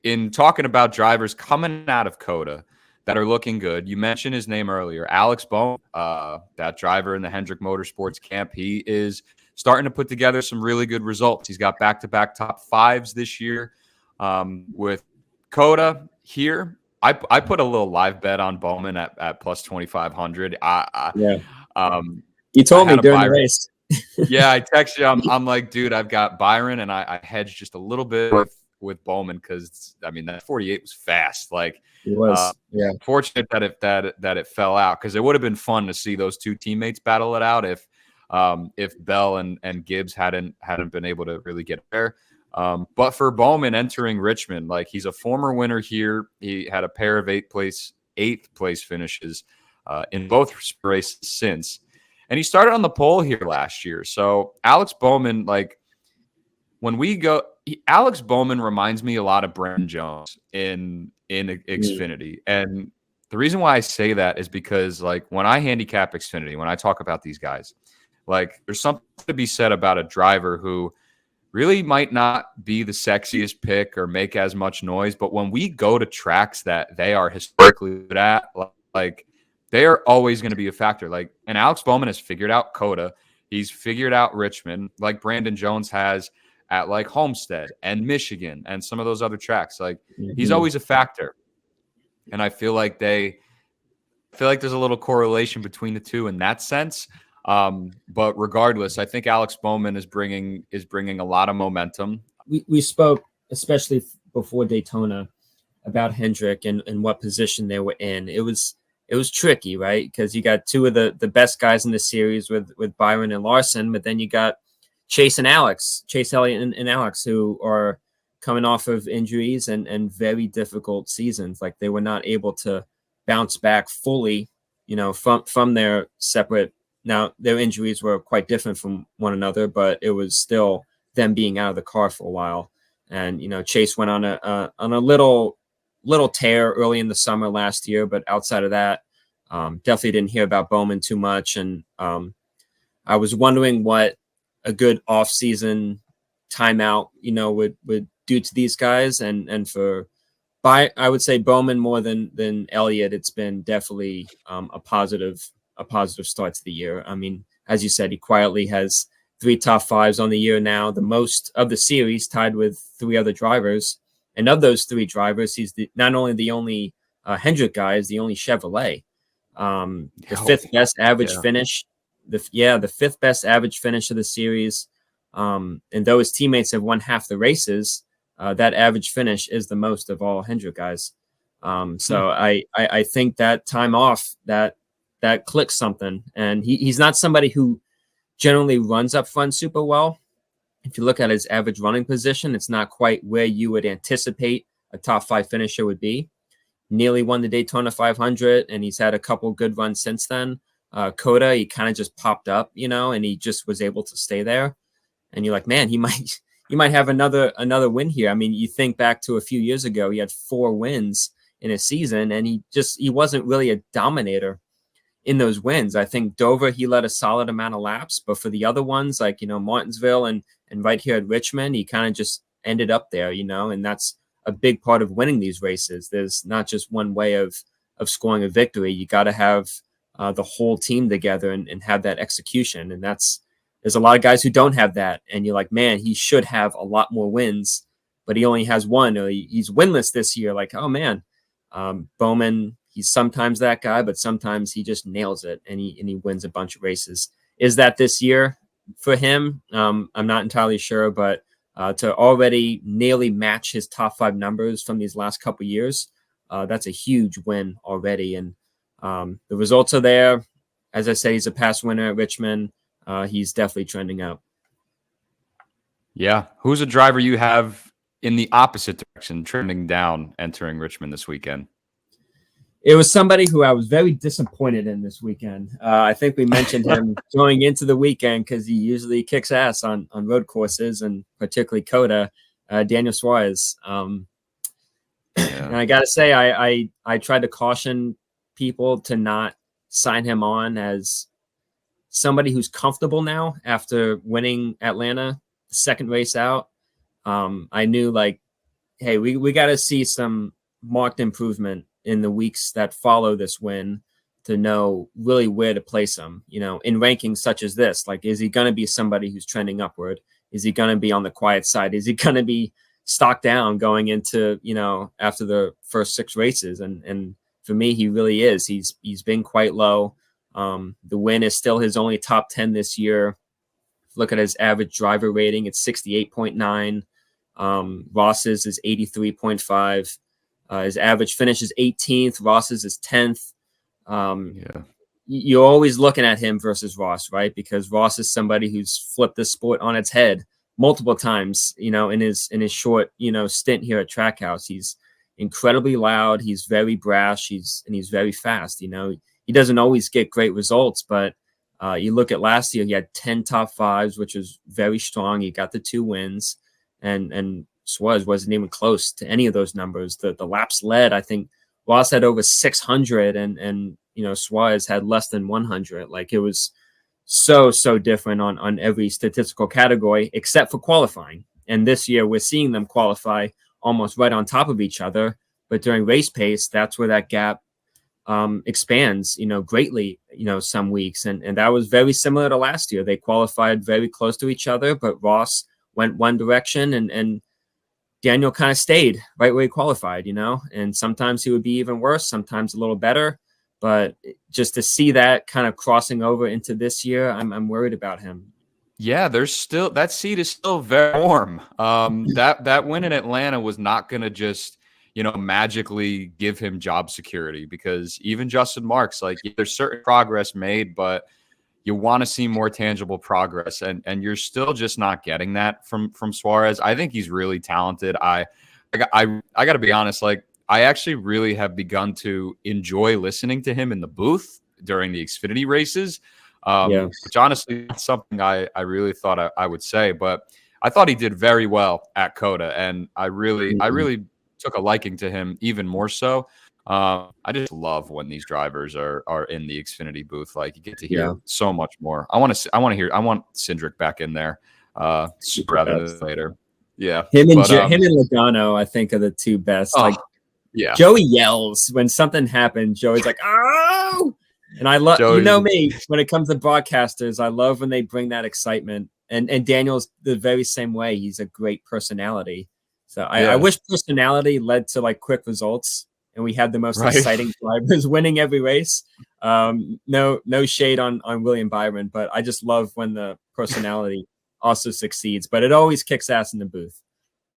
in talking about drivers coming out of Coda that are looking good, you mentioned his name earlier, Alex Bowman, that driver in the Hendrick Motorsports camp. He is starting to put together some really good results. He's got back-to-back top fives this year with Coda here. I put a little live bet on Bowman at plus 2,500. You told me during the race. Yeah, I texted you. I'm like, dude, I've got Byron, and I hedged just a little bit with Bowman because I mean that 48 was fast. Like, it was. Fortunate that it fell out because it would have been fun to see those two teammates battle it out if Bell and Gibbs hadn't been able to really get there. But for Bowman entering Richmond, like he's a former winner here. He had a pair of eighth place finishes in both races since. And he started on the pole here last year. So Alex Bowman, like when we go, Alex Bowman reminds me a lot of Brandon Jones in Xfinity. And the reason why I say that is because like when I handicap Xfinity, when I talk about these guys, like there's something to be said about a driver who really might not be the sexiest pick or make as much noise. But when we go to tracks that they are historically good at, like they are always going to be a factor. Like, and Alex Bowman has figured out Coda. He's figured out Richmond, like Brandon Jones has at like Homestead and Michigan and some of those other tracks. Like he's always a factor. And I feel like there's a little correlation between the two in that sense. But regardless, I think Alex Bowman is bringing a lot of momentum. We spoke, especially before Daytona, about Hendrick and what position they were in. It was tricky, right? Because you got two of the best guys in the series with Byron and Larson, but then you got Chase Elliott and Alex, who are coming off of injuries and very difficult seasons. Like they were not able to bounce back fully, from their separate. Now their injuries were quite different from one another, but it was still them being out of the car for a while. And Chase went on a little tear early in the summer last year, but outside of that, definitely didn't hear about Bowman too much. And I was wondering what a good off-season timeout, would do to these guys. And I would say Bowman more than Elliott, it's been definitely a positive start to the year. I mean, as you said, he quietly has 3 top fives on the year now, the most of the series, tied with 3 other drivers. And of those 3 drivers, he's not only the only Hendrick guy, is the only Chevrolet. The 5th best average finish. The 5th best average finish of the series. And though his teammates have won half the races, that average finish is the most of all Hendrick guys. So I think that time off, that clicks something. And he's not somebody who generally runs up front super well. If you look at his average running position, it's not quite where you would anticipate a top 5 finisher would be. Nearly won the Daytona 500, and he's had a couple good runs since then. Coda, he kind of just popped up, and he just was able to stay there. And you're like, man, he might have another win here. I mean, you think back to a few years ago, he had 4 wins in a season, and he wasn't really a dominator in those wins. I think Dover, he led a solid amount of laps, but for the other ones, like, Martinsville and right here at Richmond, he kind of just ended up there, and that's a big part of winning these races. There's not just one way of scoring a victory. You got to have the whole team together and have that execution. And there's a lot of guys who don't have that. And you're like, man, he should have a lot more wins, but he only has 1, or he's winless this year. Like, oh man, Bowman, he's sometimes that guy, but sometimes he just nails it and he wins a bunch of races. Is that this year for him? I'm not entirely sure, but to already nearly match his top 5 numbers from these last couple of years, that's a huge win already. And the results are there. As I say, he's a past winner at Richmond. He's definitely trending up. Yeah. Who's a driver you have in the opposite direction, trending down, entering Richmond this weekend? It was somebody who I was very disappointed in this weekend. I think we mentioned him going into the weekend because he usually kicks ass on road courses, and particularly Coda, Daniel Suarez. And I got to say, I tried to caution people to not sign him on as somebody who's comfortable now after winning Atlanta, the second race out. I knew, like, hey, we got to see some marked improvement in the weeks that follow this win to know really where to place him, in rankings such as this. Like, is he going to be somebody who's trending upward? Is he going to be on the quiet side? Is he going to be stock down going into, after the first 6 races? And for me, he really is. He's been quite low. The win is still his only top 10 this year. Look at his average driver rating. It's 68.9. Ross's is 83.5. His average finish is 18th. Ross's is 10th. You're always looking at him versus Ross, right? Because Ross is somebody who's flipped the sport on its head multiple times, in his short, stint here at Trackhouse. He's incredibly loud. He's very brash. He's very fast. He doesn't always get great results, but you look at last year, he had 10 top 5s, which is very strong. He got the 2 wins, and Suarez wasn't even close to any of those numbers. The laps led, I think Ross had over 600, and Suarez had less than 100. Like, it was so different on every statistical category except for qualifying. And this year we're seeing them qualify almost right on top of each other, but during race pace, that's where that gap expands, greatly, some weeks. And that was very similar to last year. They qualified very close to each other, but Ross went one direction and Daniel kind of stayed right where he qualified, and sometimes he would be even worse, sometimes a little better. But just to see that kind of crossing over into this year, I'm worried about him. Yeah, there's still that seat is still very warm. That win in Atlanta was not going to just magically give him job security, because even Justin Marks, like, there's certain progress made, but you want to see more tangible progress, and you're still just not getting that from Suarez. I think he's really talented. I got to be honest, like, I actually really have begun to enjoy listening to him in the booth during the Xfinity races, which honestly is something I really thought I would say, but I thought he did very well at COTA, and I really took a liking to him even more so. I just love when these drivers are in the Xfinity booth. Like, you get to hear so much more. I want Hendrick back in there rather than later. Yeah, him and Logano, I think, are the 2 best. Yeah, Joey yells when something happens. Joey's like, "Oh!" And I love, me, when it comes to broadcasters, I love when they bring that excitement. And Daniel's the very same way. He's a great personality. So I wish personality led to like quick results, and we had the most exciting drivers winning every race. No shade on William Byron, but I just love when the personality also succeeds. But it always kicks ass in the booth.